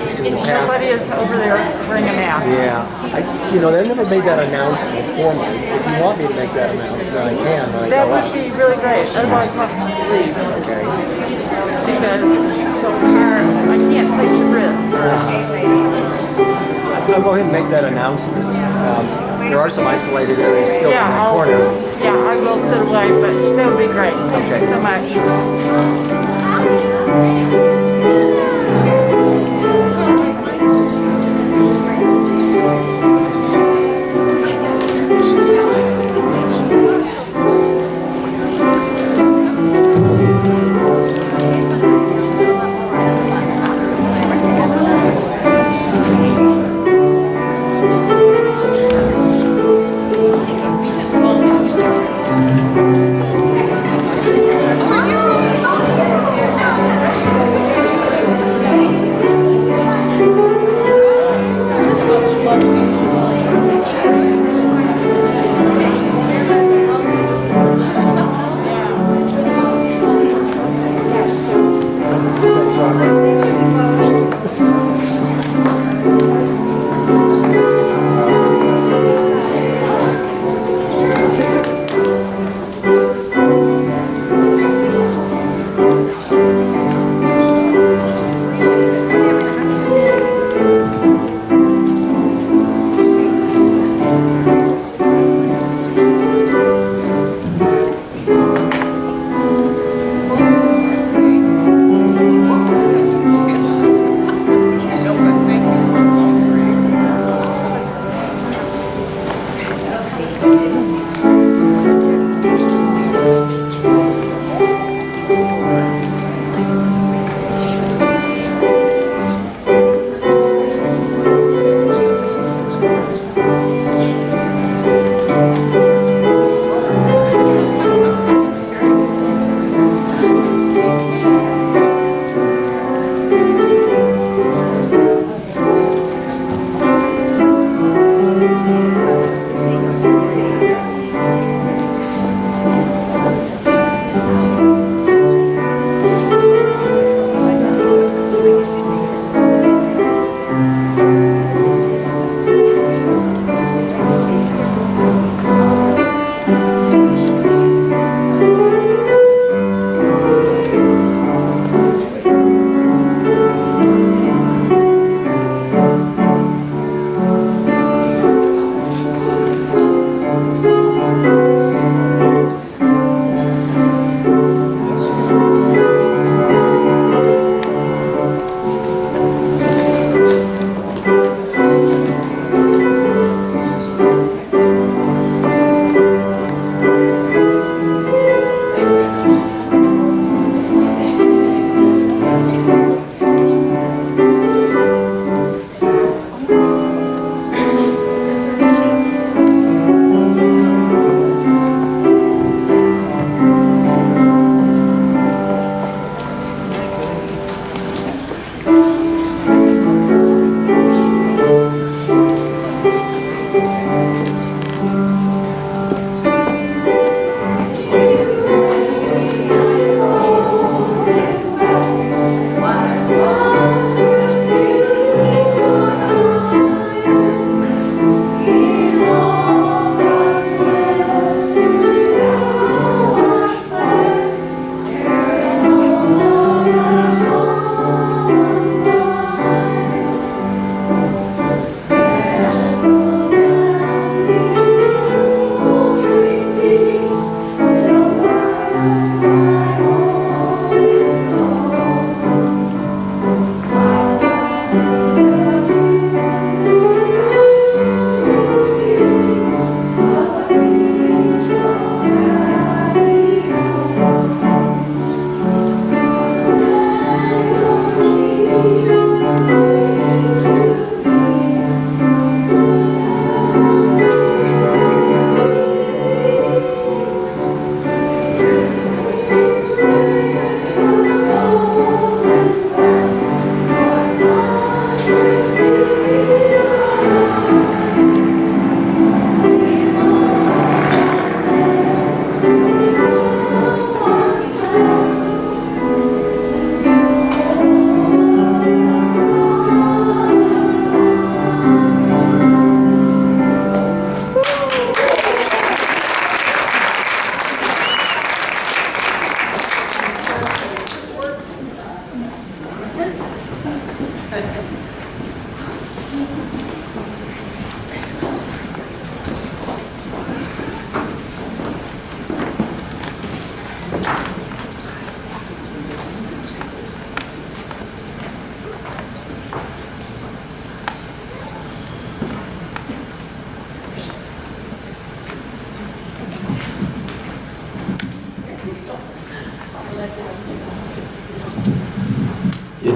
Somebody is over there wearing a mask. Yeah. They never made that announcement for me. If you want me to make that announcement, I can. That would be really great. Otherwise, I'll have to leave. Okay. Because it's so hard. I can't take the risk. I'll go ahead and make that announcement. There are some isolated areas still in that corner. Yeah, I will sit away, but that would be great. Thank you so much.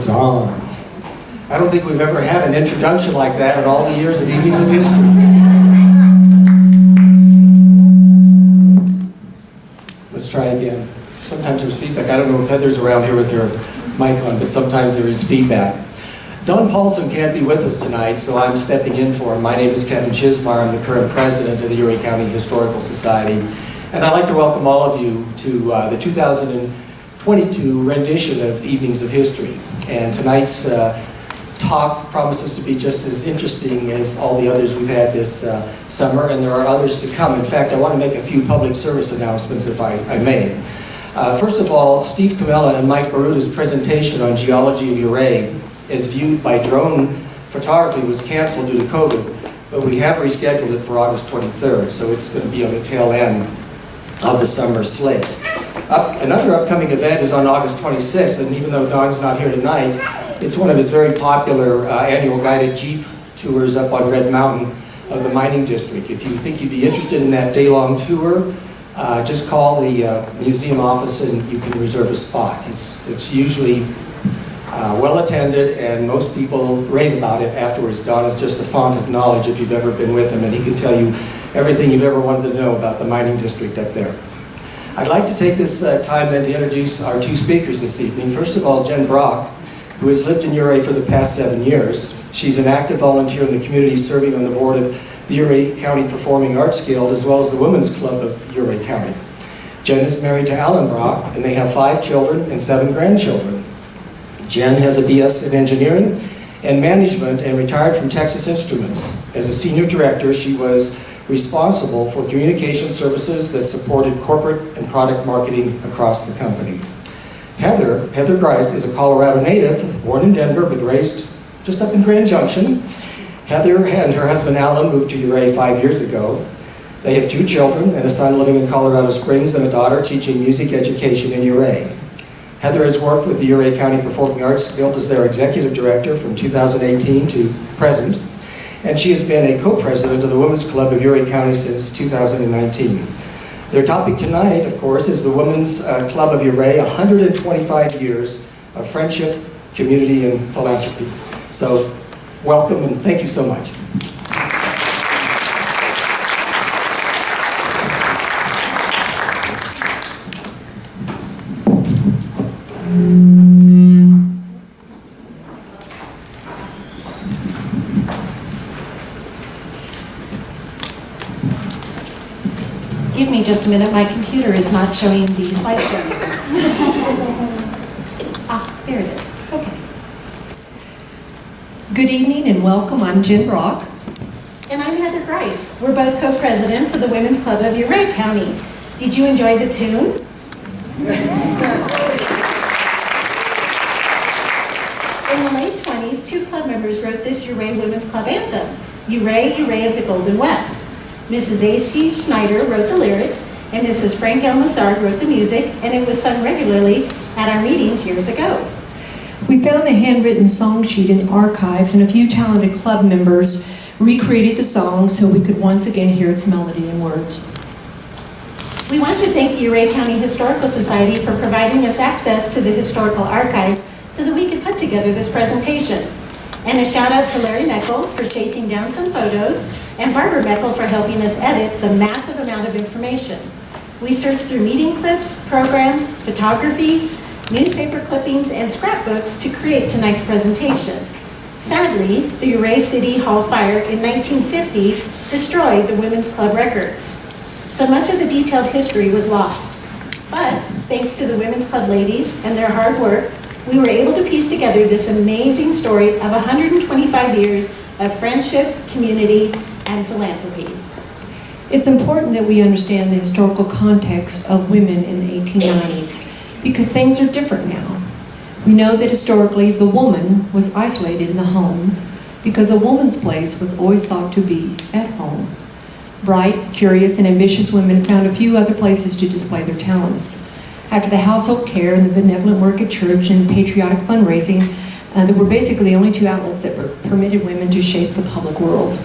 It's on. I don't think we've ever had an introduction like that in all the years of Evenings of History. Let's try again. Sometimes there's feedback. I don't know if Heather's around here with her mic on, but sometimes there is feedback. Don Paulson can't be with us tonight, so I'm stepping in for him. My name is Kevin Chismar. I'm the current president of the Ouray County Historical Society. And I'd like to welcome all of you to the 2022 rendition of Evenings of History. And tonight's talk promises to be just as interesting as all the others we've had this summer, and there are others to come. In fact, I want to make a few public service announcements, if I may. First of all, Steve Camella and Mike Baruda's presentation on geology of Ouray, as viewed by drone photography, was canceled due to COVID, but we have rescheduled it for August 23rd, so it's going to be on the tail end of the summer slate. Another upcoming event is on August 26th, and even though Don's not here tonight, it's one of his very popular annual guided Jeep tours up on Red Mountain of the mining district. If you think you'd be interested in that day-long tour, just call the museum office and you can reserve a spot. It's usually well attended, and most people rave about it afterwards. Don is just a font of knowledge if you've ever been with him, and he can tell you everything you've ever wanted to know about the mining district up there. I'd like to take this time then to introduce our two speakers this evening. First of all, Jen Brock, who has lived in Ouray for the past 7 years. She's an active volunteer in the community, serving on the board of the Ouray County Performing Arts Guild, as well as the Women's Club of Ouray County. Jen is married to Alan Brock, and they have 5 children and 7 grandchildren. Jen has a BS in engineering and management and retired from Texas Instruments. As a senior director, she was responsible for communication services that supported corporate and product marketing across the company. Heather Grice is a Colorado native, born in Denver, but raised just up in Grand Junction. Heather and her husband Alan moved to Ouray 5 years ago. They have 2 children and a son living in Colorado Springs and a daughter teaching music education in Ouray. Heather has worked with the Ouray County Performing Arts Guild as their executive director from 2018 to present, and she has been a co-president of the Women's Club of Ouray County since 2019. Their topic tonight, of course, is the Women's Club of Ouray, 125 years of friendship, community, and philanthropy. So, welcome and thank you so much. Give me just a minute, my computer is not showing the slideshow. There it is, okay. Good evening and welcome, I'm Jen Brock. And I'm Heather Grice. We're both co-presidents of the Women's Club of Ouray County. Did you enjoy the tune? In the late 20s, 2 club members wrote this Ouray Women's Club anthem, Ouray, Ouray of the Golden West. Mrs. A.C. Schneider wrote the lyrics, and Mrs. Frank L. Massard wrote the music, and it was sung regularly at our meetings years ago. We found the handwritten song sheet in the archives, and a few talented club members recreated the song so we could once again hear its melody and words. We want to thank the Ouray County Historical Society for providing us access to the historical archives so that we could put together this presentation. And a shout out to Larry Meckel for chasing down some photos, and Barbara Meckel for helping us edit the massive amount of information. We searched through meeting clips, programs, photography, newspaper clippings, and scrapbooks to create tonight's presentation. Sadly, the Ouray City Hall fire in 1950 destroyed the Women's Club records. So much of the detailed history was lost. But thanks to the Women's Club ladies and their hard work, we were able to piece together this amazing story of 125 years of friendship, community, and philanthropy. It's important that we understand the historical context of women in the 1890s because things are different now. We know that historically the woman was isolated in the home because a woman's place was always thought to be at home. Bright, curious, and ambitious women found a few other places to display their talents. After the household care and the benevolent work at church and patriotic fundraising, there were basically the only 2 outlets that permitted women to shape the public world.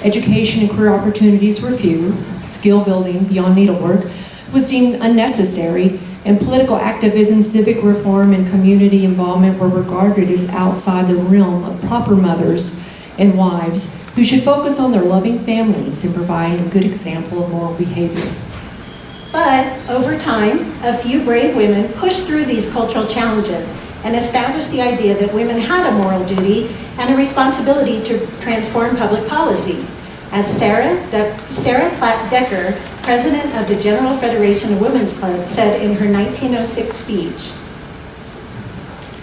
Education and career opportunities were few. Skill building beyond needlework was deemed unnecessary, and political activism, civic reform, and community involvement were regarded as outside the realm of proper mothers and wives who should focus on their loving families and providing a good example of moral behavior. But over time, a few brave women pushed through these cultural challenges and established the idea that women had a moral duty and a responsibility to transform public policy. As Sarah Platt Decker, president of the General Federation of Women's Clubs, said in her 1906 speech,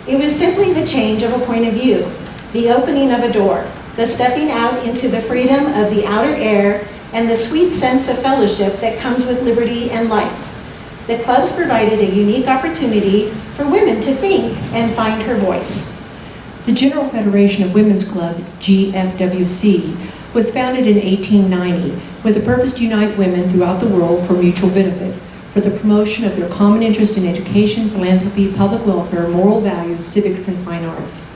"It was simply the change of a point of view, the opening of a door, the stepping out into the freedom of the outer air, and the sweet sense of fellowship that comes with liberty and light. The clubs provided a unique opportunity for women to think and find her voice." The General Federation of Women's Club, GFWC, was founded in 1890 with the purpose to unite women throughout the world for mutual benefit, for the promotion of their common interest in education, philanthropy, public welfare, moral values, civics, and fine arts.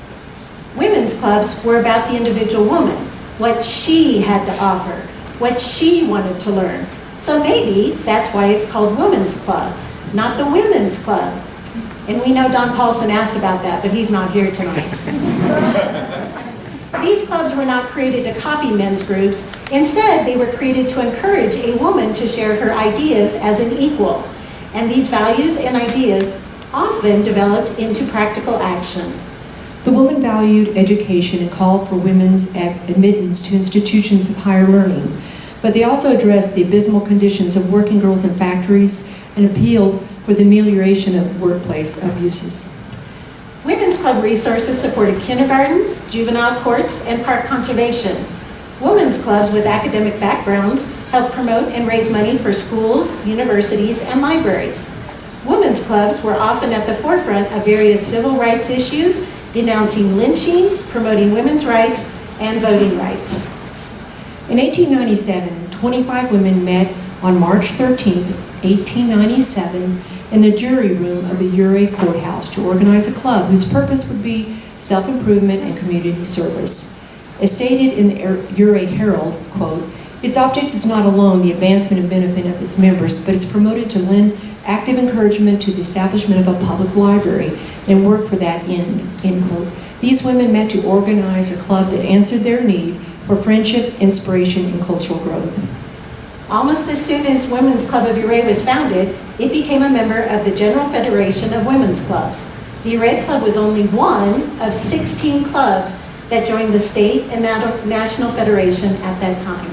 Women's clubs were about the individual woman, what she had to offer, what she wanted to learn. So maybe that's why it's called Women's Club, not the Women's Club. And we know Don Paulson asked about that, but he's not here tonight. These clubs were not created to copy men's groups. Instead, they were created to encourage a woman to share her ideas as an equal. And these values and ideas often developed into practical action. The woman valued education and called for women's admittance to institutions of higher learning, but they also addressed the abysmal conditions of working girls in factories and appealed for the amelioration of workplace abuses. Women's club resources supported kindergartens, juvenile courts, and park conservation. Women's clubs with academic backgrounds helped promote and raise money for schools, universities, and libraries. Women's clubs were often at the forefront of various civil rights issues, denouncing lynching, promoting women's rights, and voting rights. In 1897, 25 women met on March 13, 1897, in the jury room of the Ouray courthouse to organize a club whose purpose would be self-improvement and community service. As stated in the Ouray Herald, quote, "Its object is not alone the advancement and benefit of its members, but is promoted to lend active encouragement to the establishment of a public library and work for that end," end quote. These women met to organize a club that answered their need for friendship, inspiration, and cultural growth. Almost as soon as Women's Club of Ouray was founded, it became a member of the General Federation of Women's Clubs. The Ouray Club was only one of 16 clubs that joined the state and national federation at that time.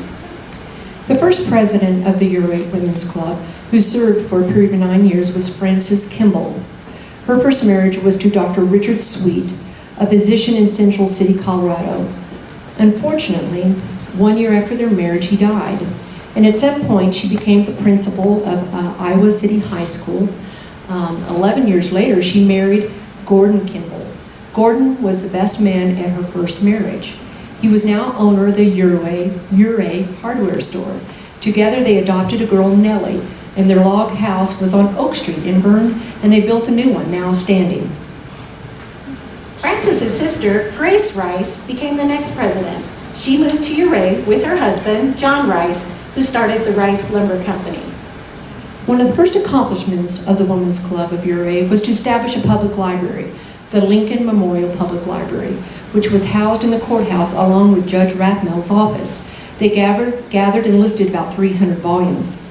The first president of the Ouray Women's Club, who served for a period of 9 years, was Frances Kimball. Her first marriage was to Dr. Richard Sweet, a physician in Central City, Colorado. Unfortunately, 1 year after their marriage, he died. And at some point, she became the principal of Iowa City High School. 11 years later, she married Gordon Kimball. Gordon was the best man at her first marriage. He was now owner of the Ouray hardware store. Together, they adopted a girl, Nellie, and their log house was on Oak Street in Bern, and they built a new one, now standing. Frances's sister, Grace Rice, became the next president. She moved to Ouray with her husband, John Rice, who started the Rice Lumber Company. One of the first accomplishments of the Women's Club of Ouray was to establish a public library, the Lincoln Memorial Public Library, which was housed in the courthouse along with Judge Rathmell's office. They gathered and listed about 300 volumes.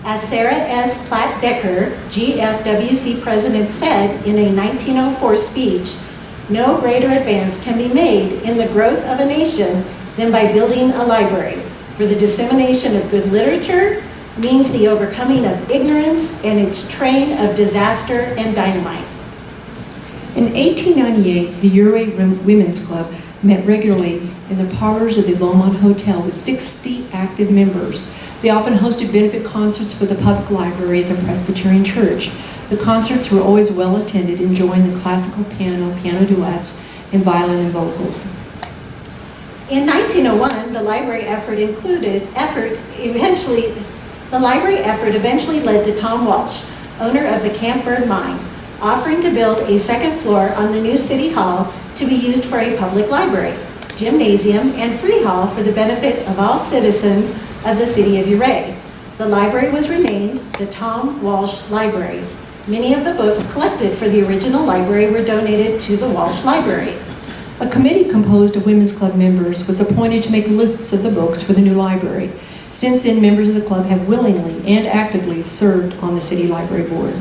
As Sarah S. Platt Decker, GFWC president, said in a 1904 speech, "No greater advance can be made in the growth of a nation than by building a library. For the dissemination of good literature means the overcoming of ignorance and its train of disaster and dynamite." In 1898, the Ouray Women's Club met regularly in the parlors of the Beaumont Hotel with 60 active members. They often hosted benefit concerts for the public library at the Presbyterian Church. The concerts were always well attended, enjoying the classical piano duets, and violin and vocals. In 1901, the library effort eventually led to Tom Walsh, owner of the Camp Bird Mine, offering to build a second floor on the new City Hall to be used for a public library, gymnasium, and free hall for the benefit of all citizens of the city of Ouray. The library was renamed the Tom Walsh Library. Many of the books collected for the original library were donated to the Walsh Library. A committee composed of Women's Club members was appointed to make lists of the books for the new library. Since then, members of the club have willingly and actively served on the City Library Board.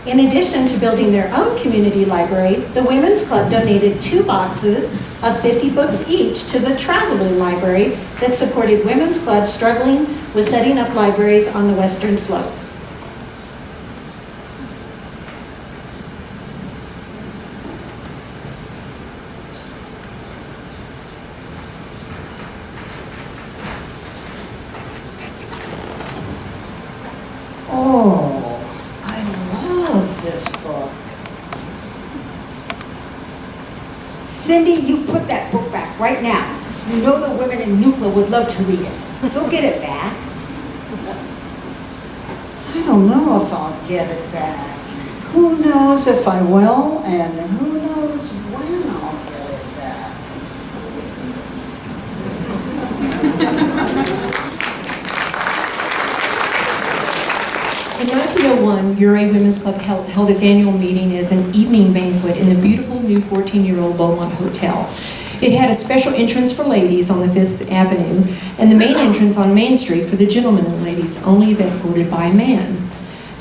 In addition to building their own community library, the Women's Club donated 2 boxes of 50 books each to the Traveling Library that supported women's clubs struggling with setting up libraries on the Western Slope. Oh, I love this book. Cindy, you put that book back right now. You know the women in Nuclear would love to read it. Go get it back. I don't know if I'll get it back. Who knows if I will, and who knows when I'll get it back. In 1901, Ouray Women's Club held its annual meeting as an evening banquet in the beautiful new 14-year-old Beaumont Hotel. It had a special entrance for ladies on the 5th Avenue and the main entrance on Main Street for the gentlemen and ladies, only if escorted by a man.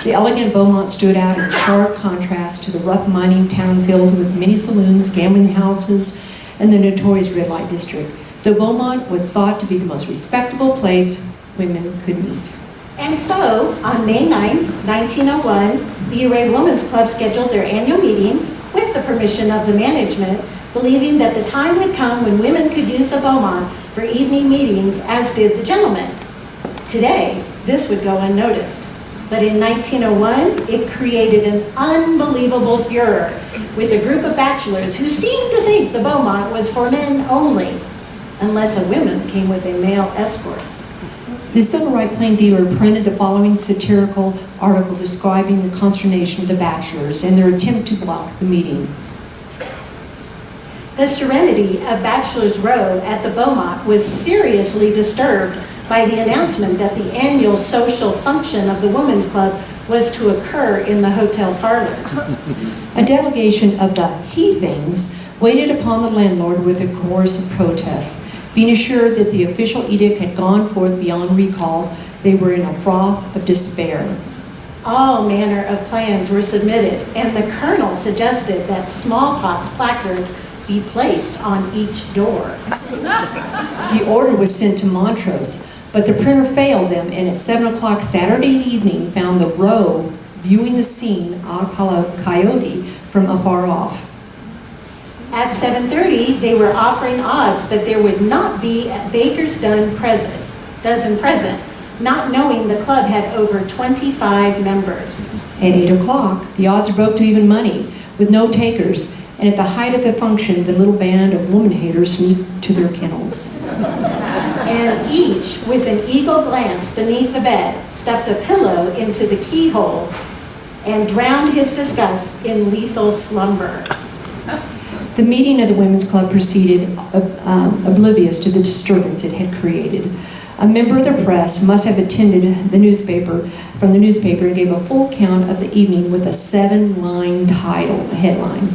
The elegant Beaumont stood out in sharp contrast to the rough mining town filled with many saloons, gambling houses, and the notorious red light district. The Beaumont was thought to be the most respectable place women could meet. And so, on May 9th, 1901, the Ouray Women's Club scheduled their annual meeting with the permission of the management, believing that the time would come when women could use the Beaumont for evening meetings, as did the gentlemen. Today, this would go unnoticed. But in 1901, it created an unbelievable furor with a group of bachelors who seemed to think the Beaumont was for men only, unless a woman came with a male escort. The Civil Right Plain Dealer printed the following satirical article describing the consternation of the bachelors and their attempt to block the meeting. The serenity of Bachelor's Row at the Beaumont was seriously disturbed by the announcement that the annual social function of the Women's Club was to occur in the hotel parlors. A delegation of the he-things waited upon the landlord with a chorus of protest. Being assured that the official edict had gone forth beyond recall, they were in a froth of despair. All manner of plans were submitted, and the colonel suggested that smallpox placards be placed on each door. The order was sent to Montrose, but the printer failed them, and at 7 o'clock Saturday evening found the row viewing the scene a la coyote from afar off. At 7:30, they were offering odds that there would not be a baker's dozen present, not knowing the club had over 25 members. At 8 o'clock, the odds broke to even money, with no takers, and at the height of the function, the little band of woman-haters sneaked to their kennels. And each, with an eagle glance beneath the bed, stuffed a pillow into the keyhole and drowned his disgust in lethal slumber. The meeting of the Women's Club proceeded oblivious to the disturbance it had created. A member of the press must have attended the newspaper and gave a full account of the evening with a 7-line headline.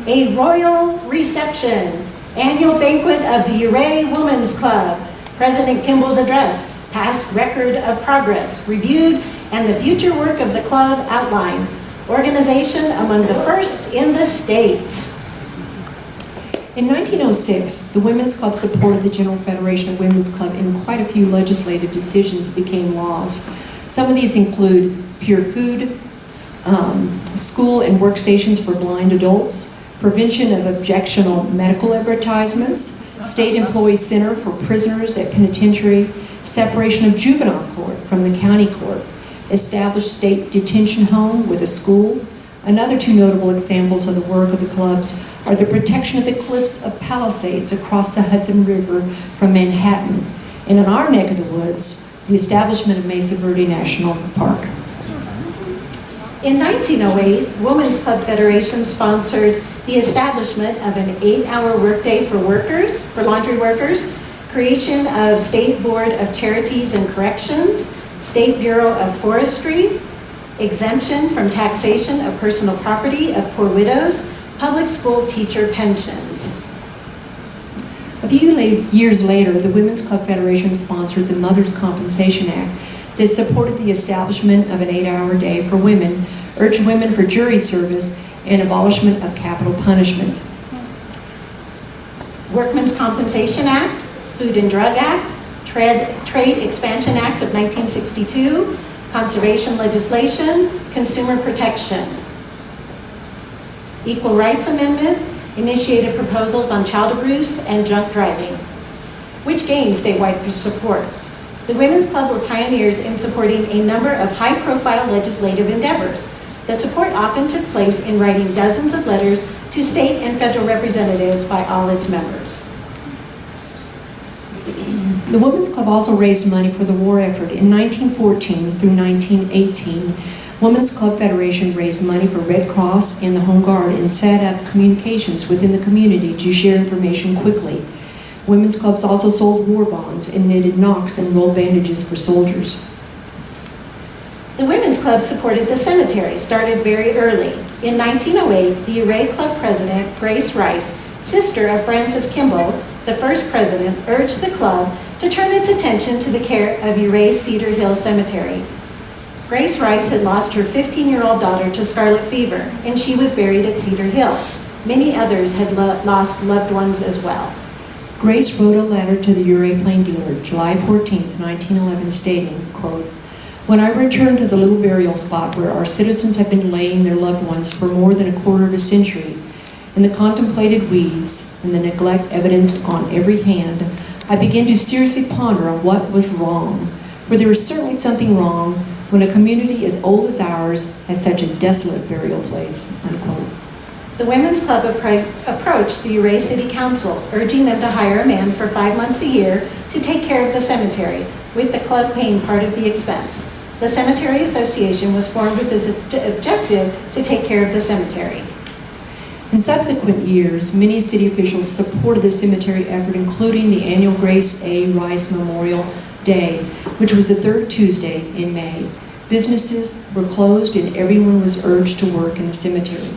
A royal reception, annual banquet of the Ouray Women's Club. President Kimball's address, past record of progress reviewed, and the future work of the club outlined. Organization among the first in the state. In 1906, the Women's Club supported the General Federation of Women's Club in quite a few legislative decisions that became laws. Some of these include pure food, school and workstations for blind adults, prevention of objectionable medical advertisements, state employee center for prisoners at penitentiary, separation of juvenile court from the county court, established state detention home with a school. Another 2 notable examples of the work of the clubs are the protection of the cliffs of Palisades across the Hudson River from Manhattan, and in our neck of the woods, the establishment of Mesa Verde National Park. In 1908, Women's Club Federation sponsored the establishment of an 8-hour workday for laundry workers, creation of State Board of Charities and Corrections, State Bureau of Forestry, exemption from taxation of personal property of poor widows, public school teacher pensions. A few years later, the Women's Club Federation sponsored the Mother's Compensation Act that supported the establishment of an 8-hour day for women, urged women for jury service, and abolishment of capital punishment. Workmen's Compensation Act, Food and Drug Act, Trade Expansion Act of 1962, conservation legislation, consumer protection. Equal Rights Amendment initiated proposals on child abuse and drunk driving, which gained statewide support. The Women's Club were pioneers in supporting a number of high-profile legislative endeavors. The support often took place in writing dozens of letters to state and federal representatives by all its members. The Women's Club also raised money for the war effort. In 1914 through 1918, Women's Club Federation raised money for Red Cross and the Home Guard and set up communications within the community to share information quickly. Women's clubs also sold war bonds and knitted knocks and rolled bandages for soldiers. The Women's Club supported the cemetery, started very early. In 1908, the Ouray Club president, Grace Rice, sister of Francis Kimball, the first president, urged the club to turn its attention to the care of Ouray Cedar Hill Cemetery. Grace Rice had lost her 15-year-old daughter to scarlet fever, and she was buried at Cedar Hill. Many others had lost loved ones as well. Grace wrote a letter to the Ouray Plain Dealer, July 14, 1911, stating, quote, "When I return to the little burial spot where our citizens have been laying their loved ones for more than a quarter of a century, and the contemplated weeds and the neglect evidenced on every hand, I begin to seriously ponder on what was wrong. For there is certainly something wrong when a community as old as ours has such a desolate burial place," unquote. The Women's Club approached the Ouray City Council, urging them to hire a man for 5 months a year to take care of the cemetery, with the club paying part of the expense. The Cemetery Association was formed with its objective to take care of the cemetery. In subsequent years, many city officials supported the cemetery effort, including the annual Grace A. Rice Memorial Day, which was the third Tuesday in May. Businesses were closed and everyone was urged to work in the cemetery.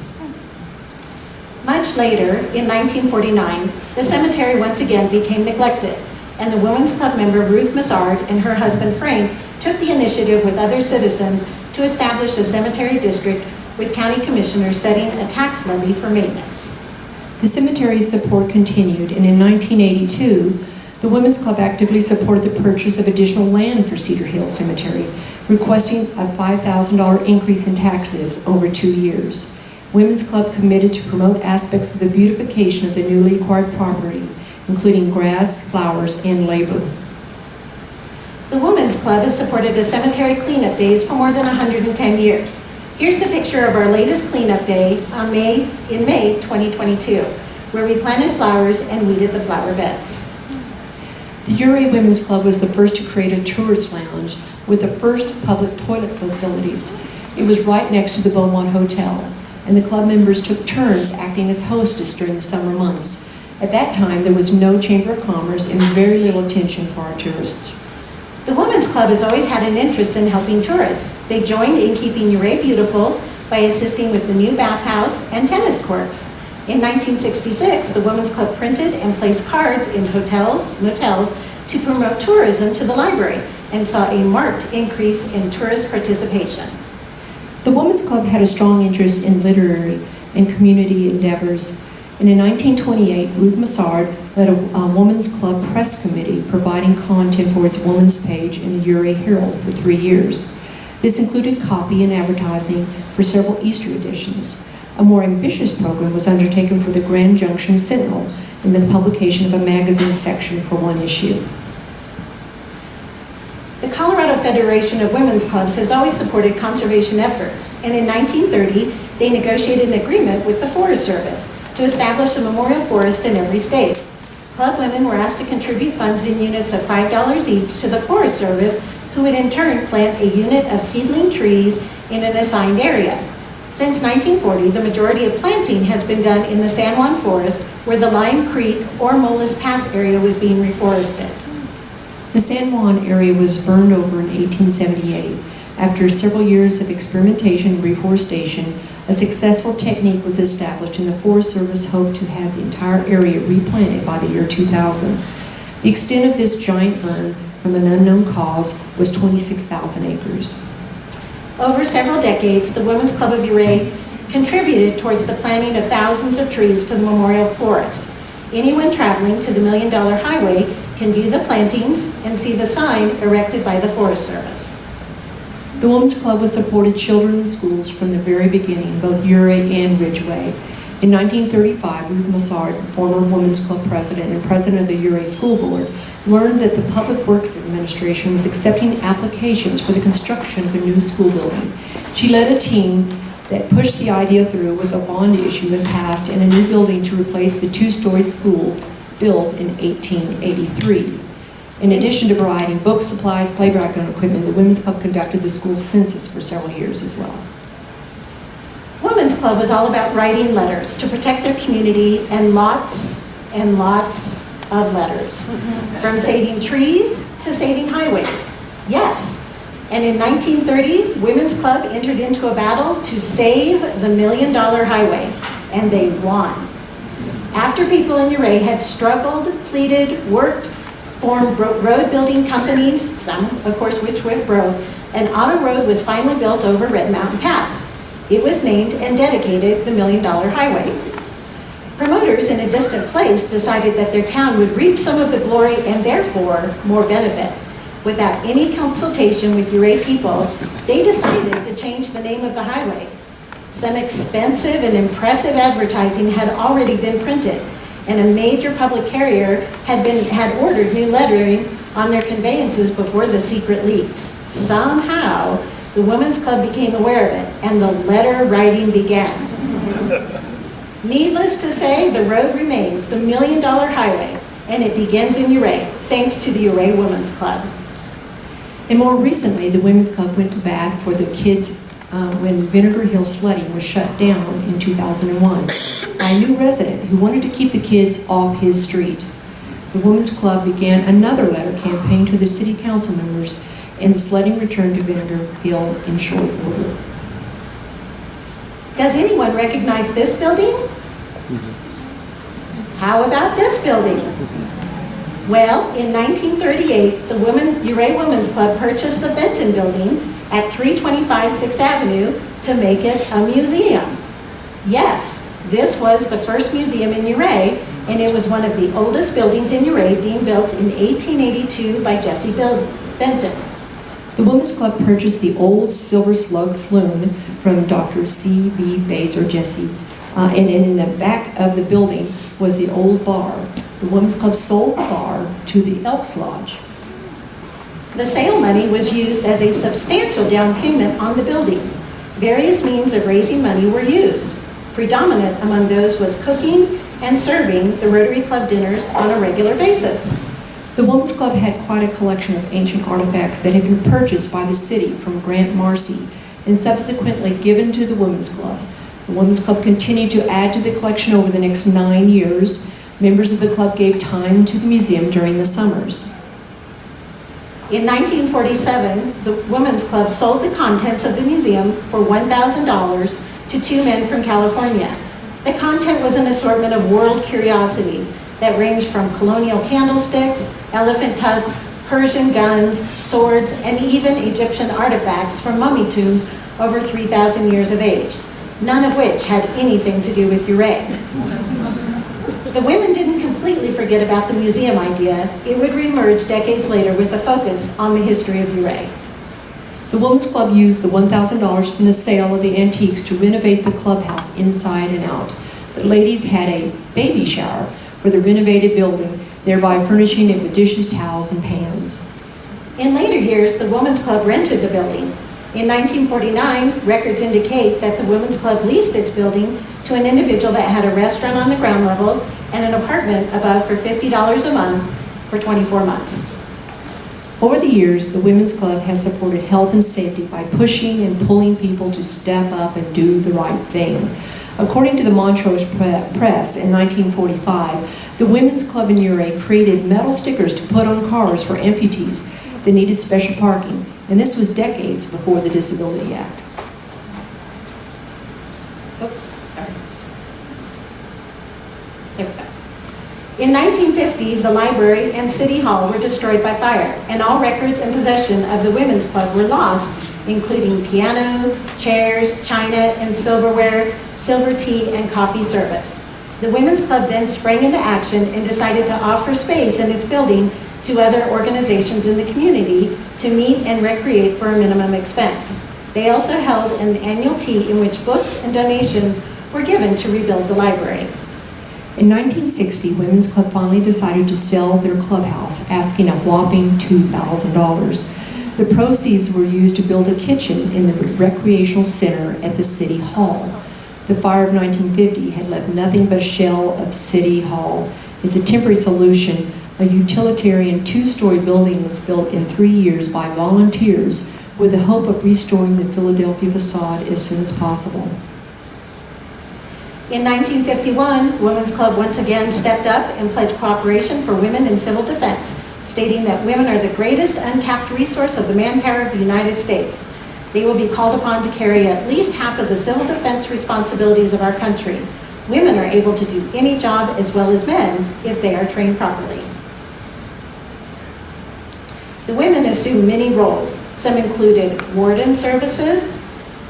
Much later, in 1949, the cemetery once again became neglected, and the Women's Club member Ruth Massard and her husband Frank took the initiative with other citizens to establish a cemetery district, with county commissioners setting a tax levy for maintenance. The cemetery's support continued, and in 1982, the Women's Club actively supported the purchase of additional land for Cedar Hill Cemetery, requesting a $5,000 increase in taxes over 2 years. Women's Club committed to promote aspects of the beautification of the newly acquired property, including grass, flowers, and labor. The Women's Club has supported a cemetery cleanup days for more than 110 years. Here's the picture of our latest cleanup day in May 2022, where we planted flowers and weeded the flower beds. The Ouray Women's Club was the first to create a tourist lounge with the first public toilet facilities. It was right next to the Beaumont Hotel, and the club members took turns acting as hostess during the summer months. At that time, there was no Chamber of Commerce and very little attention for our tourists. The Women's Club has always had an interest in helping tourists. They joined in keeping Ouray beautiful by assisting with the new bathhouse and tennis courts. In 1966, the Women's Club printed and placed cards in hotels, motels to promote tourism to the library and saw a marked increase in tourist participation. The Women's Club had a strong interest in literary and community endeavors. And in 1928, Ruth Massard led a Women's Club press committee, providing content for its women's page in the Ouray Herald for 3 years. This included copy and advertising for several Easter editions. A more ambitious program was undertaken for the Grand Junction Sentinel in the publication of a magazine section for 1 issue. The Colorado Federation of Women's Clubs has always supported conservation efforts, and in 1930, they negotiated an agreement with the Forest Service to establish a memorial forest in every state. Club women were asked to contribute funds in units of $5 each to the Forest Service, who would in turn plant a unit of seedling trees in an assigned area. Since 1940, the majority of planting has been done in the San Juan Forest, where the Lime Creek or Molas Pass area was being reforested. The San Juan area was burned over in 1878. After several years of experimentation and reforestation, a successful technique was established, and the Forest Service hoped to have the entire area replanted by the year 2000. The extent of this giant burn from an unknown cause was 26,000 acres. Over several decades, the Women's Club of Ouray contributed towards the planting of thousands of trees to the memorial forest. Anyone traveling to the $1 Million Highway can view the plantings and see the sign erected by the Forest Service. The Women's Club has supported children in schools from the very beginning, both Ouray and Ridgeway. In 1935, Ruth Massard, former Women's Club president and president of the Ouray School Board, learned that the Public Works Administration was accepting applications for the construction of a new school building. She led a team that pushed the idea through with a bond issue and passed in a new building to replace the two-story school built in 1883. In addition to providing books, supplies, playground equipment, the Women's Club conducted the school census for several years as well. Women's Club was all about writing letters to protect their community, and lots of letters. From saving trees to saving highways. Yes. And in 1930, Women's Club entered into a battle to save the $1 Million Highway, and they won. After people in Ouray had struggled, pleaded, worked, formed road building companies, some of course which went broke, an auto road was finally built over Red Mountain Pass. It was named and dedicated the $1 Million Highway. Promoters in a distant place decided that their town would reap some of the glory and therefore more benefit. Without any consultation with Ouray people, they decided to change the name of the highway. Some expensive and impressive advertising had already been printed, and a major public carrier had ordered new lettering on their conveyances before the secret leaked. Somehow, the Women's Club became aware of it, and the letter writing began. Needless to say, the road remains the $1 Million Highway, and it begins in Ouray, thanks to the Ouray Women's Club. And more recently, the Women's Club went to bat for the kids when Vinegar Hill sledding was shut down in 2001 by a new resident who wanted to keep the kids off his street. The Women's Club began another letter campaign to the city council members, and sledding returned to Vinegar Hill in short order. Does anyone recognize this building? How about this building? Well, in 1938, the Ouray Women's Club purchased the Benton Building at 325 6th Avenue to make it a museum. Yes, this was the first museum in Ouray, and it was one of the oldest buildings in Ouray, being built in 1882 by Jesse Benton. The Women's Club purchased the old Silver Slug Saloon from Dr. C.B. Bates, or Jesse, and in the back of the building was the old bar. The Women's Club sold the bar to the Elks Lodge. The sale money was used as a substantial down payment on the building. Various means of raising money were used. Predominant among those was cooking and serving the Rotary Club dinners on a regular basis. The Women's Club had quite a collection of ancient artifacts that had been purchased by the city from Grant Marcy and subsequently given to the Women's Club. The Women's Club continued to add to the collection over the next 9 years. Members of the club gave time to the museum during the summers. In 1947, the Women's Club sold the contents of the museum for $1,000 to two men from California. The content was an assortment of world curiosities that ranged from colonial candlesticks, elephant tusks, Persian guns, swords, and even Egyptian artifacts from mummy tombs over 3,000 years of age, none of which had anything to do with Ouray. The women didn't completely forget about the museum idea. It would reemerge decades later with a focus on the history of Ouray. The Women's Club used the $1,000 from the sale of the antiques to renovate the clubhouse inside and out. The ladies had a baby shower for the renovated building, thereby furnishing it with dishes, towels, and pans. In later years, the Women's Club rented the building. In 1949, records indicate that the Women's Club leased its building to an individual that had a restaurant on the ground level and an apartment above for $50 a month for 24 months. Over the years, the Women's Club has supported health and safety by pushing and pulling people to step up and do the right thing. According to the Montrose Press in 1945, the Women's Club in Ouray created metal stickers to put on cars for amputees that needed special parking, and this was decades before the Disability Act. Oops, sorry. There we go. In 1950, the library and City Hall were destroyed by fire, and all records and possession of the Women's Club were lost, including piano, chairs, china, and silverware, silver tea, and coffee service. The Women's Club then sprang into action and decided to offer space in its building to other organizations in the community to meet and recreate for a minimum expense. They also held an annual tea in which books and donations were given to rebuild the library. In 1960, Women's Club finally decided to sell their clubhouse, asking a whopping $2,000. The proceeds were used to build a kitchen in the recreational center at the City Hall. The fire of 1950 had left nothing but a shell of City Hall. As a temporary solution, a utilitarian two-story building was built in 3 years by volunteers with the hope of restoring the Philadelphia facade as soon as possible. In 1951, Women's Club once again stepped up and pledged cooperation for women in civil defense, stating that women are the greatest untapped resource of the manpower of the United States. They will be called upon to carry at least half of the civil defense responsibilities of our country. Women are able to do any job as well as men if they are trained properly. The women assumed many roles. Some included warden services,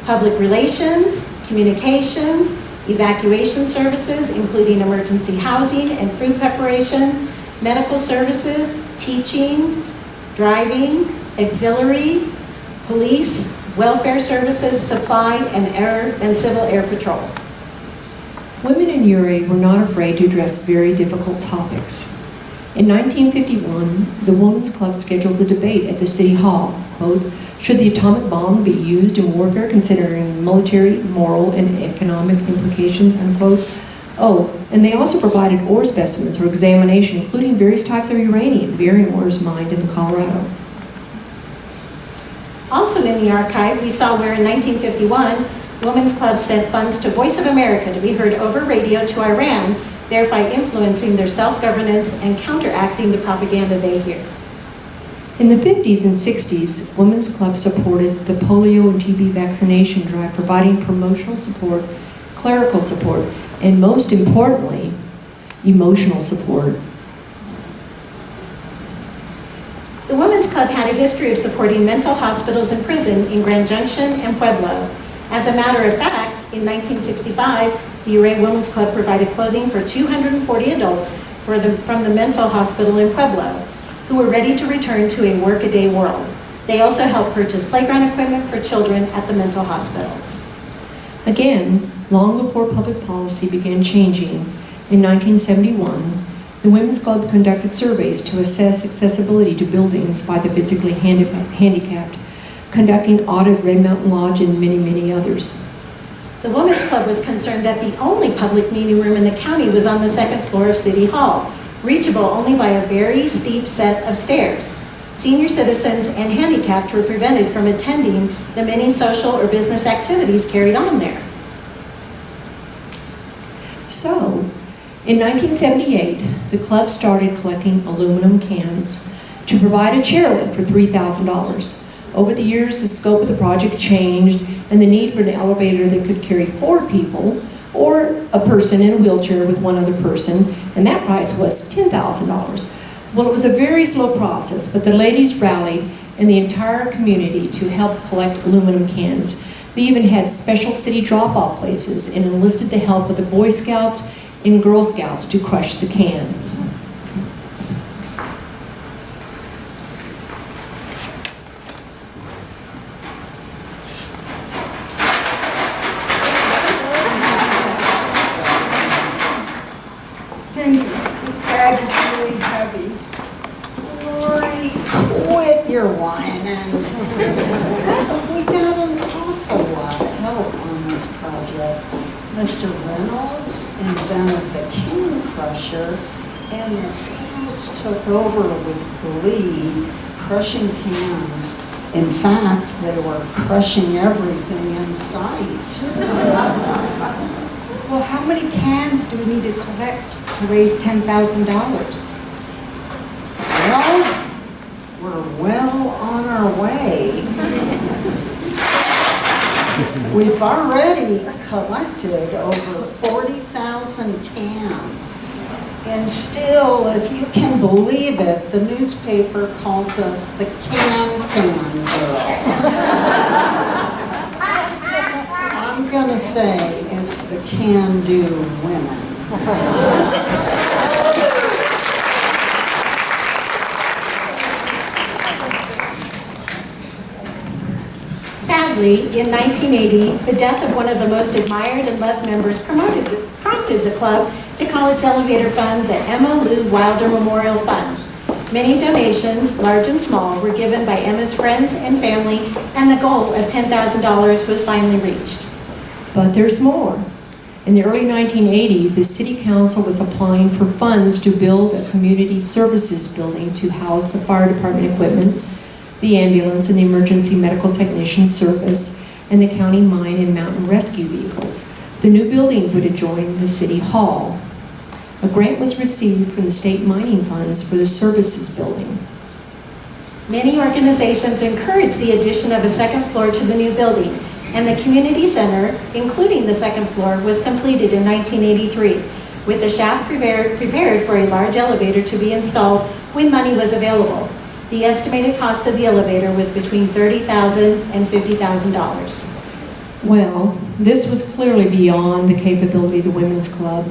public relations, communications, evacuation services, including emergency housing and food preparation, medical services, teaching, driving, auxiliary, police, welfare services, supply, and civil air patrol. Women in Ouray were not afraid to address very difficult topics. In 1951, the Women's Club scheduled a debate at the City Hall, quote, "Should the atomic bomb be used in warfare considering military, moral, and economic implications," unquote. Oh, and they also provided ore specimens for examination, including various types of uranium, bearing ores mined in the Colorado. Also in the archive, we saw where in 1951, Women's Club sent funds to Voice of America to be heard over radio to Iran, thereby influencing their self-governance and counteracting the propaganda they hear. In the 50s and 60s, Women's Club supported the polio and TB vaccination drive, providing promotional support, clerical support, and most importantly, emotional support. The Women's Club had a history of supporting mental hospitals and prison in Grand Junction and Pueblo. As a matter of fact, in 1965, the Ouray Women's Club provided clothing for 240 adults from the mental hospital in Pueblo, who were ready to return to a work-a-day world. They also helped purchase playground equipment for children at the mental hospitals. Again, long before public policy began changing, in 1971, the Women's Club conducted surveys to assess accessibility to buildings by the physically handicapped, conducting audit of Red Mountain Lodge and many, many others. The Women's Club was concerned that the only public meeting room in the county was on the second floor of City Hall, reachable only by a very steep set of stairs. Senior citizens and handicapped were prevented from attending the many social or business activities carried on there. So, in 1978, the club started collecting aluminum cans to provide a chairlift for $3,000. Over the years, the scope of the project changed, and the need for an elevator that could carry 4 people or a person in a wheelchair with one other person, and that price was $10,000. Well, it was a very slow process, but the ladies rallied and the entire community to help collect aluminum cans. They even had special city drop-off places and enlisted the help of the Boy Scouts and Girl Scouts to crush the cans. Cindy, this bag is really heavy. Lori, quit your whining. We got an awful lot of help on this project. Mr. Reynolds invented the can crusher, and the Scouts took over with glee, crushing cans. In fact, they were crushing everything in sight. Well, how many cans do we need to collect to raise $10,000? Well, we're well on our way. We've already collected over 40,000 cans. And still, if you can believe it, the newspaper calls us the Can Girls. I'm gonna say it's the can-do women. Sadly, in 1980, the death of one of the most admired and loved members prompted the club to call its elevator fund the Emma Lou Wilder Memorial Fund. Many donations, large and small, were given by Emma's friends and family, and the goal of $10,000 was finally reached. But there's more. In the early 1980s, the City Council was applying for funds to build a community services building to house the fire department equipment, the ambulance and the emergency medical technician service, and the county mine and mountain rescue vehicles. The new building would adjoin the City Hall. A grant was received from the state mining funds for the services building. Many organizations encouraged the addition of a second floor to the new building, and the community center, including the second floor, was completed in 1983, with a shaft prepared for a large elevator to be installed when money was available. The estimated cost of the elevator was between $30,000 and $50,000. Well, this was clearly beyond the capability of the Women's Club,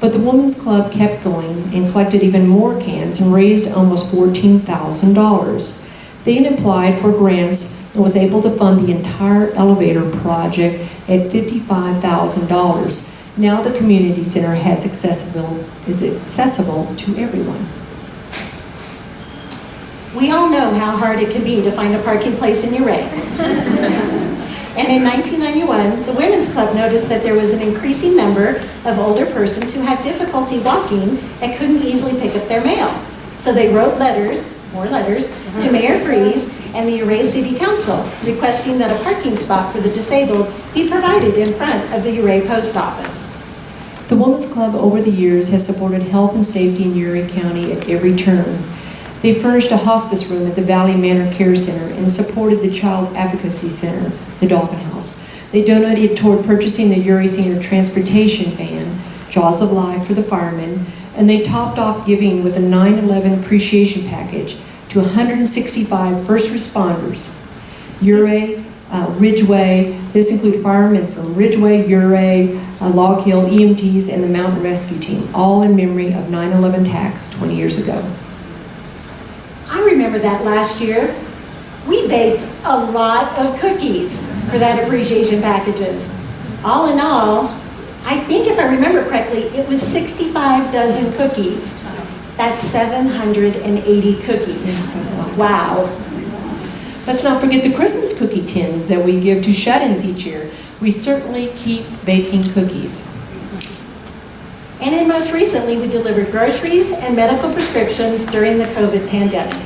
but the Women's Club kept going and collected even more cans and raised almost $14,000. They had applied for grants and was able to fund the entire elevator project at $55,000. Now the community center is accessible to everyone. We all know how hard it can be to find a parking place in Ouray. And in 1991, the Women's Club noticed that there was an increasing number of older persons who had difficulty walking and couldn't easily pick up their mail. So they wrote more letters, to Mayor Freeze and the Ouray City Council, requesting that a parking spot for the disabled be provided in front of the Ouray Post Office. The Women's Club over the years has supported health and safety in Ouray County at every turn. They furnished a hospice room at the Valley Manor Care Center and supported the Child Advocacy Center, the Dolphin House. They donated toward purchasing the Ouray Senior Transportation Van, Jaws of Life for the firemen, and they topped off giving with a 9/11 appreciation package to 165 first responders. Ouray, Ridgeway, this included firemen from Ridgeway, Ouray, Log Hill, EMTs, and the Mountain Rescue Team, all in memory of 9/11 attacks 20 years ago. I remember that last year. We baked a lot of cookies for that appreciation packages. All in all, I think if I remember correctly, it was 65 dozen cookies. That's 780 cookies. Wow. Let's not forget the Christmas cookie tins that we give to shut-ins each year. We certainly keep baking cookies. And then most recently, we delivered groceries and medical prescriptions during the COVID pandemic.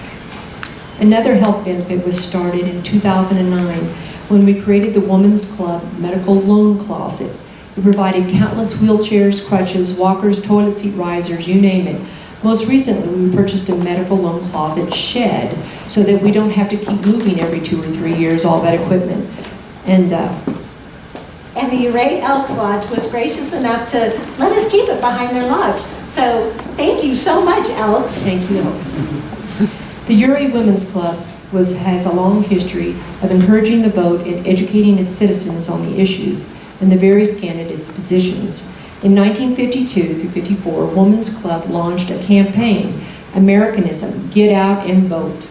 Another health benefit was started in 2009 when we created the Women's Club Medical Loan Closet. It provided countless wheelchairs, crutches, walkers, toilet seat risers, you name it. Most recently, we purchased a medical loan closet shed so that we don't have to keep moving every 2 or 3 years all that equipment. And the Ouray Elks Lodge was gracious enough to let us keep it behind their lodge. So thank you so much, Elks. Thank you, Elks. The Ouray Women's Club has a long history of encouraging the vote and educating its citizens on the issues and the various candidates' positions. In 1952 through 54, Women's Club launched a campaign, Americanism, Get Out and Vote.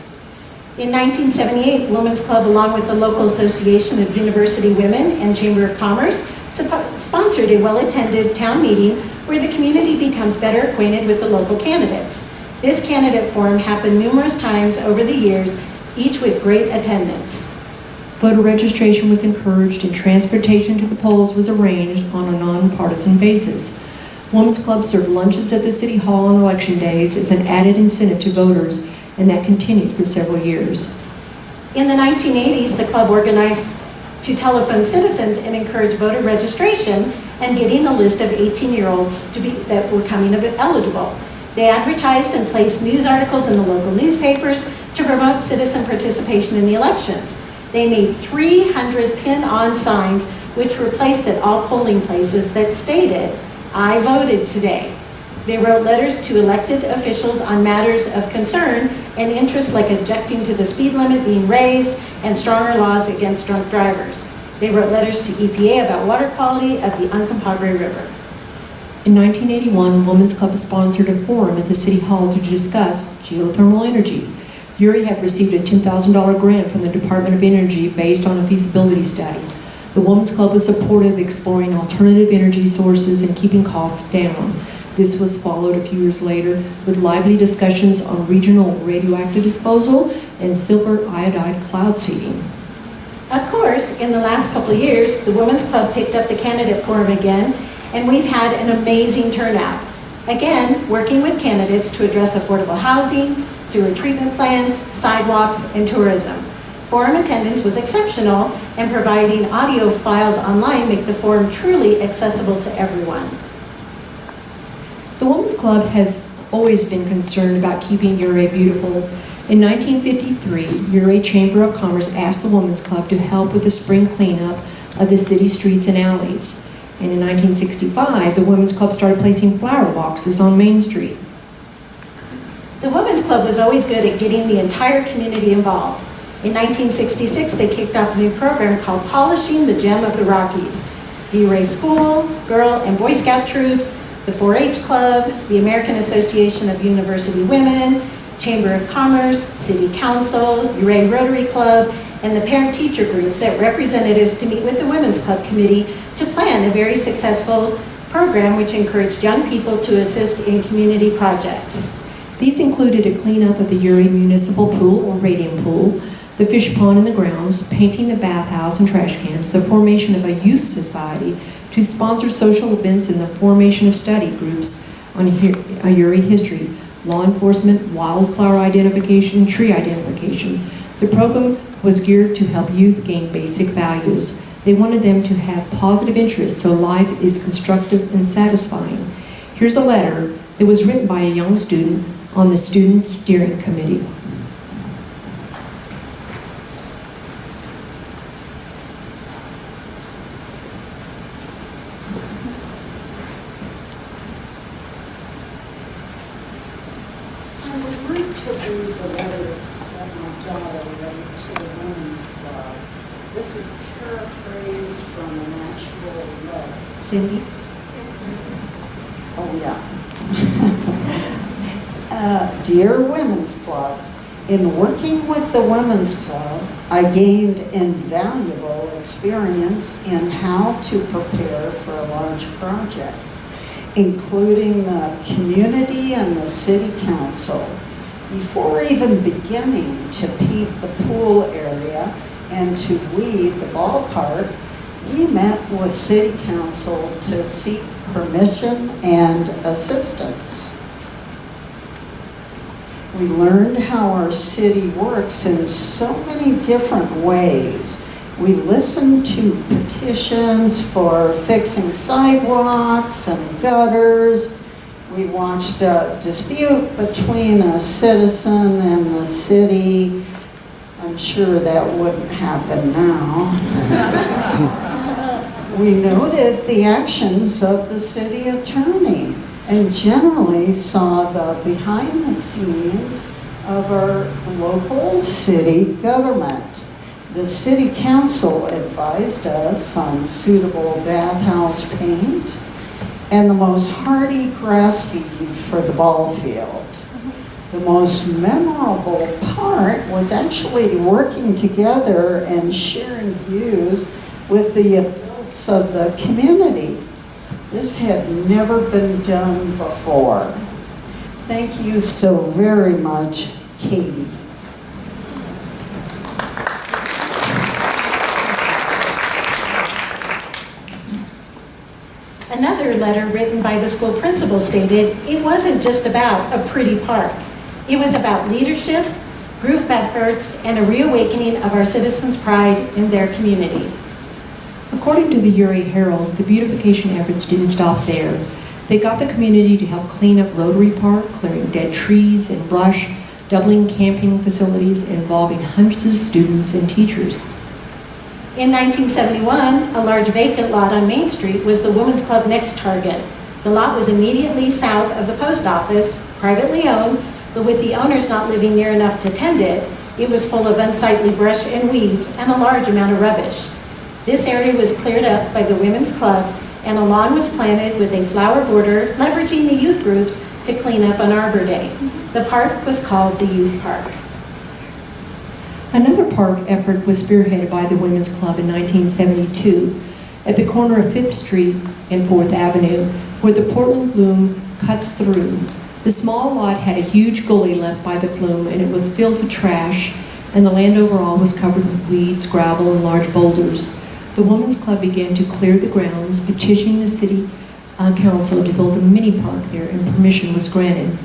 In 1978, Women's Club, along with the local Association of University Women and Chamber of Commerce, sponsored a well-attended town meeting where the community becomes better acquainted with the local candidates. This candidate forum happened numerous times over the years, each with great attendance. Voter registration was encouraged and transportation to the polls was arranged on a nonpartisan basis. Women's Club served lunches at the City Hall on election days as an added incentive to voters, and that continued for several years. In the 1980s, the club organized to telephone citizens and encourage voter registration and getting a list of 18-year-olds that were coming eligible. They advertised and placed news articles in the local newspapers to promote citizen participation in the elections. They made 300 pin-on signs which were placed at all polling places that stated, "I voted today." They wrote letters to elected officials on matters of concern and interest like objecting to the speed limit being raised and stronger laws against drunk drivers. They wrote letters to EPA about water quality of the Uncompahgre River. In 1981, Women's Club sponsored a forum at the City Hall to discuss geothermal energy. Ouray had received a $2,000 grant from the Department of Energy based on a feasibility study. The Women's Club was supportive of exploring alternative energy sources and keeping costs down. This was followed a few years later with lively discussions on regional radioactive disposal and silver iodide cloud seeding. Of course, in the last couple of years, the Women's Club picked up the candidate forum again, and we've had an amazing turnout. Again, working with candidates to address affordable housing, sewer treatment plants, sidewalks, and tourism. Forum attendance was exceptional, and providing audio files online make the forum truly accessible to everyone. The Women's Club has always been concerned about keeping Ouray beautiful. In 1953, Ouray Chamber of Commerce asked the Women's Club to help with the spring cleanup of the city streets and alleys. And in 1965, the Women's Club started placing flower boxes on Main Street. The Women's Club was always good at getting the entire community involved. In 1966, they kicked off a new program called Polishing the Gem of the Rockies. The Ouray School, Girl and Boy Scout troops, the 4-H Club, the American Association of University Women, Chamber of Commerce, City Council, Ouray Rotary Club, and the parent-teacher groups sent representatives to meet with the Women's Club Committee to plan a very successful program which encouraged young people to assist in community projects. These included a cleanup of the Ouray Municipal Pool or Radium Pool, the fish pond in the grounds, painting the bathhouse and trash cans, the formation of a youth society to sponsor social events and the formation of study groups on Ouray history, law enforcement, wildflower identification, tree identification. The program was geared to help youth gain basic values. They wanted them to have positive interests so life is constructive and satisfying. Here's a letter that was written by a young student on the Student Steering Committee. I would like to read the letter that my daughter wrote to the Women's Club. This is paraphrased from an actual letter. Cindy? Oh, yeah. Dear Women's Club, in working with the Women's Club, I gained invaluable experience in how to prepare for a large project, including the community and the city council. Before even beginning to paint the pool area and to weed the ballpark, we met with city council to seek permission and assistance. We learned how our city works in so many different ways. We listened to petitions for fixing sidewalks and gutters. We watched a dispute between a citizen and the city. I'm sure that wouldn't happen now. We noted the actions of the city attorney and generally saw the behind the scenes of our local city government. The city council advised us on suitable bathhouse paint and the most hardy grass seed for the ball field. The most memorable part was actually working together and sharing views with the adults of the community. This had never been done before. Thank you so very much, Katie. Another letter written by the school principal stated, it wasn't just about a pretty park. It was about leadership, group efforts, and a reawakening of our citizens' pride in their community. According to the Ouray Herald, the beautification efforts didn't stop there. They got the community to help clean up Rotary Park, clearing dead trees and brush, doubling camping facilities involving hundreds of students and teachers. In 1971, a large vacant lot on Main Street was the Women's Club next target. The lot was immediately south of the post office, privately owned, but with the owners not living near enough to tend it, it was full of unsightly brush and weeds and a large amount of rubbish. This area was cleared up by the Women's Club, and a lawn was planted with a flower border, leveraging the youth groups to clean up on Arbor Day. The park was called the Youth Park. Another park effort was spearheaded by the Women's Club in 1972 at the corner of 5th Street and 4th Avenue, where the Portland Flume cuts through. The small lot had a huge gully left by the flume, and it was filled with trash, and the land overall was covered with weeds, gravel, and large boulders. The Women's Club began to clear the grounds, petitioning the city council to build a mini park there, and permission was granted.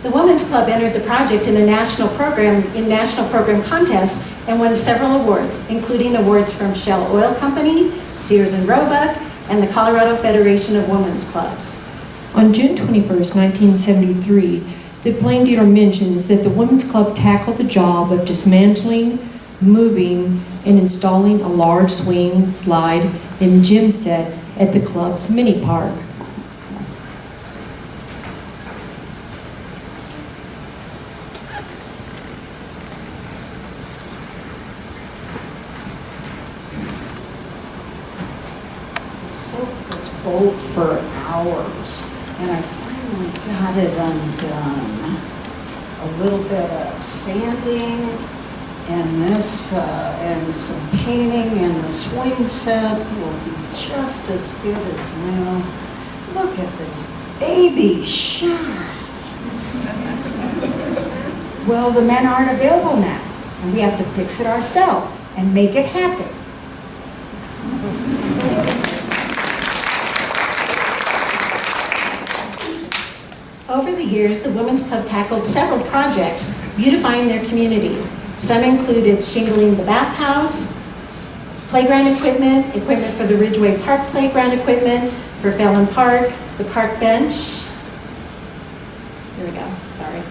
The Women's Club entered the project in national program contests and won several awards, including awards from Shell Oil Company, Sears and Roebuck, and the Colorado Federation of Women's Clubs. On June 21st, 1973, the plain dealer mentions that the Women's Club tackled the job of dismantling, moving, and installing a large swing, slide, and gym set at the club's mini park. Soaked this bolt for hours, and I finally got it undone. A little bit of sanding, and this, and some painting, and the swing set will be just as good as new. Look at this baby shine. Well, the men aren't available now, and we have to fix it ourselves and make it happen. Over the years, the Women's Club tackled several projects beautifying their community. Some included shingling the bathhouse, playground equipment for the Ridgeway Park playground equipment, for Fallon Park, the park bench. Here we go, sorry.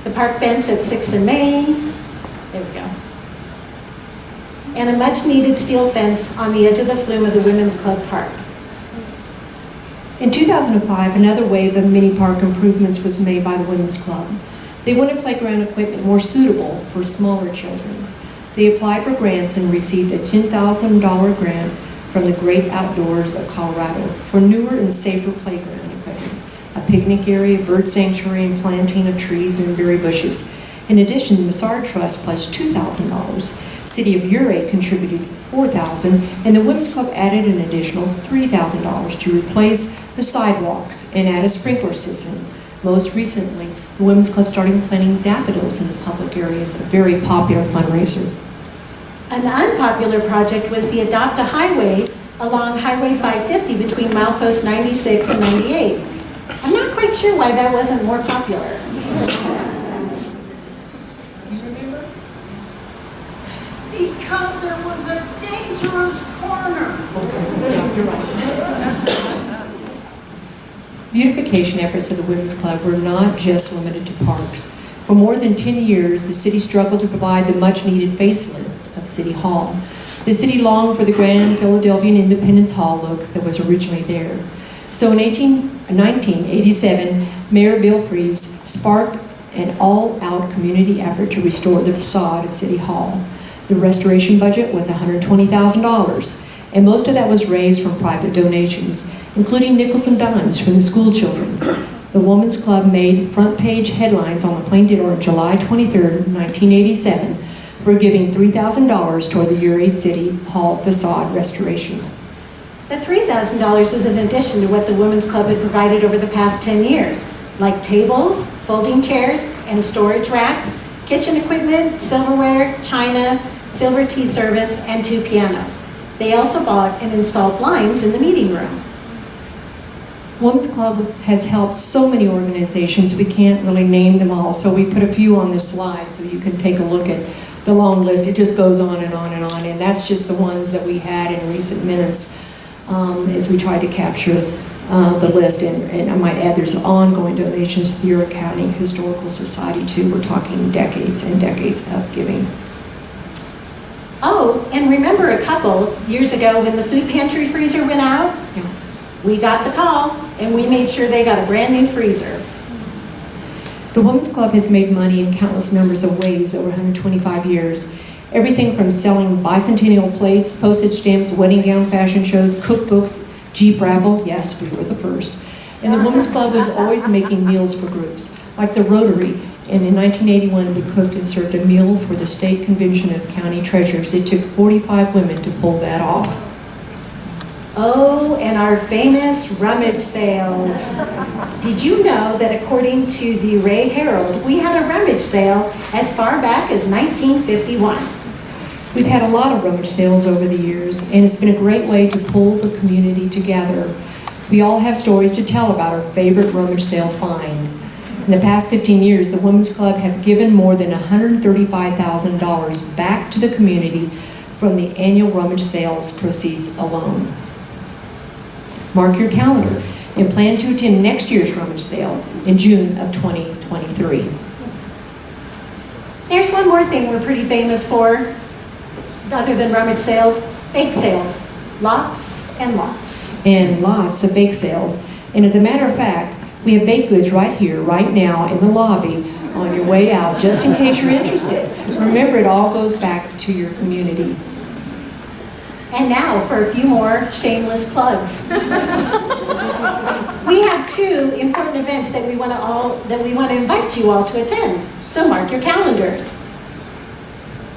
The park bench at 6th and Main. There we go. And a much-needed steel fence on the edge of the flume of the Women's Club Park. In 2005, another wave of mini park improvements was made by the Women's Club. They wanted playground equipment more suitable for smaller children. They applied for grants and received a $10,000 grant from the Great Outdoors of Colorado for newer and safer playground equipment, a picnic area, bird sanctuary, and planting of trees and berry bushes. In addition, the Massard Trust pledged $2,000. City of Ouray contributed $4,000, and the Women's Club added an additional $3,000 to replace the sidewalks and add a sprinkler system. Most recently, the Women's Club started planting daffodils in the public areas, a very popular fundraiser. An unpopular project was the Adopt a Highway along Highway 550 between milepost 96 and 98. I'm not quite sure why that wasn't more popular. Because it was a dangerous corner. Beautification efforts of the Women's Club were not just limited to parks. For more than 10 years, the city struggled to provide the much-needed facelift of City Hall. The city longed for the grand Philadelphian Independence Hall look that was originally there. So in 1987, Mayor Bill Freeze sparked an all-out community effort to restore the facade of City Hall. The restoration budget was $120,000, and most of that was raised from private donations, including nickels and dimes from the school children. The Women's Club made front-page headlines on the Plain Dealer on July 23, 1987, for giving $3,000 toward the Ouray City Hall facade restoration. The $3,000 was in addition to what the Women's Club had provided over the past 10 years, like tables, folding chairs, and storage racks, kitchen equipment, silverware, china, silver tea service, and 2 pianos. They also bought and installed blinds in the meeting room. Women's Club has helped so many organizations, we can't really name them all, so we put a few on this slide so you can take a look at the long list. It just goes on and on and on, and that's just the ones that we had in recent minutes as we tried to capture the list, and I might add there's ongoing donations to the Ouray County Historical Society too. We're talking decades and decades of giving. Oh, and remember a couple years ago when the food pantry freezer went out? Yeah. We got the call and we made sure they got a brand new freezer. The Women's Club has made money in countless numbers of ways over 125 years. Everything from selling bicentennial plates, postage stamps, wedding gown fashion shows, cookbooks, Jeep raffle, yes, we were the first. And the Women's Club was always making meals for groups, like the Rotary. And in 1981, we cooked and served a meal for the State Convention of County Treasurers. It took 45 women to pull that off. Oh, and our famous rummage sales. Did you know that according to the Ouray Herald, we had a rummage sale as far back as 1951? We've had a lot of rummage sales over the years, and it's been a great way to pull the community together. We all have stories to tell about our favorite rummage sale find. In the past 15 years, the Women's Club have given more than $135,000 back to the community from the annual rummage sales proceeds alone. Mark your calendar and plan to attend next year's rummage sale in June of 2023. There's one more thing we're pretty famous for, other than rummage sales, bake sales. Lots and lots. And lots of bake sales. And as a matter of fact, we have baked goods right here, right now in the lobby on your way out, just in case you're interested. Remember, it all goes back to your community. And now for a few more shameless plugs. We have two important events that we want to invite you all to attend. So mark your calendars.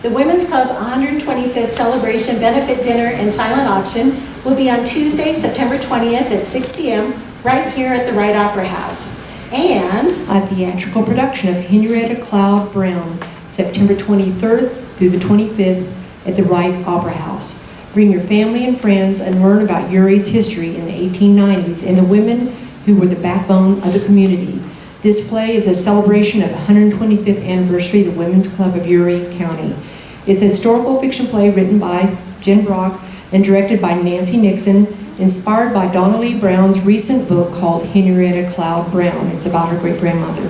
The Women's Club 125th Celebration Benefit Dinner and Silent Auction will be on Tuesday, September 20th at 6 p.m. right here at the Wright Opera House. And A theatrical production of Henrietta Cloud Brown, September 23rd through the 25th at the Wright Opera House. Bring your family and friends and learn about Ouray's history in the 1890s and the women who were the backbone of the community. This play is a celebration of the 125th anniversary of the Women's Club of Ouray County. It's a historical fiction play written by Jen Brock and directed by Nancy Nixon, inspired by Donna Lee Brown's recent book called Henrietta Cloud Brown. It's about her great-grandmother.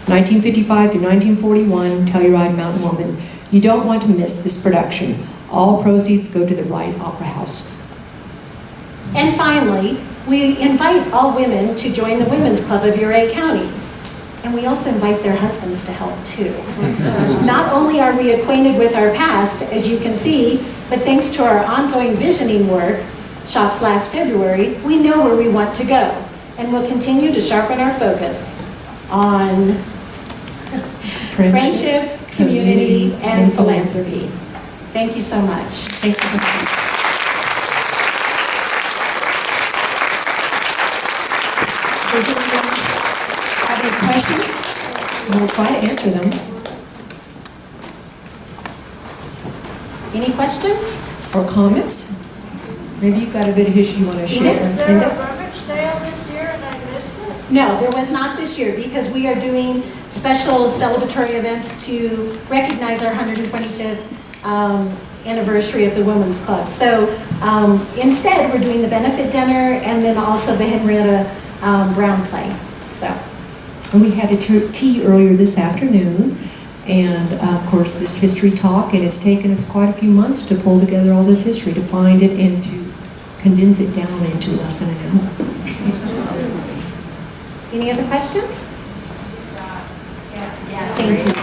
1955 through 1941, Telluride Mountain Woman. You don't want to miss this production. All proceeds go to the Wright Opera House. And finally, we invite all women to join the Women's Club of Ouray County. And we also invite their husbands to help too. Not only are we acquainted with our past, as you can see, but thanks to our ongoing visioning work, Shops last February, we know where we want to go. And we'll continue to sharpen our focus on friendship, community, and philanthropy. Thank you so much. Thank you. Does anyone have any questions? We'll try to answer them. Any questions? Or comments? Maybe you've got a bit of history you want to share. Is there a rummage sale this year and I missed it? No, there was not this year because we are doing special celebratory events to recognize our 125th anniversary of the Women's Club. So instead, we're doing the benefit dinner and then also the Henrietta Brown play. So. And we had a tea earlier this afternoon, and of course this history talk, and it's taken us quite a few months to pull together all this history, to find it and to condense it down into less than an hour. Any other questions? Yes. Thank you.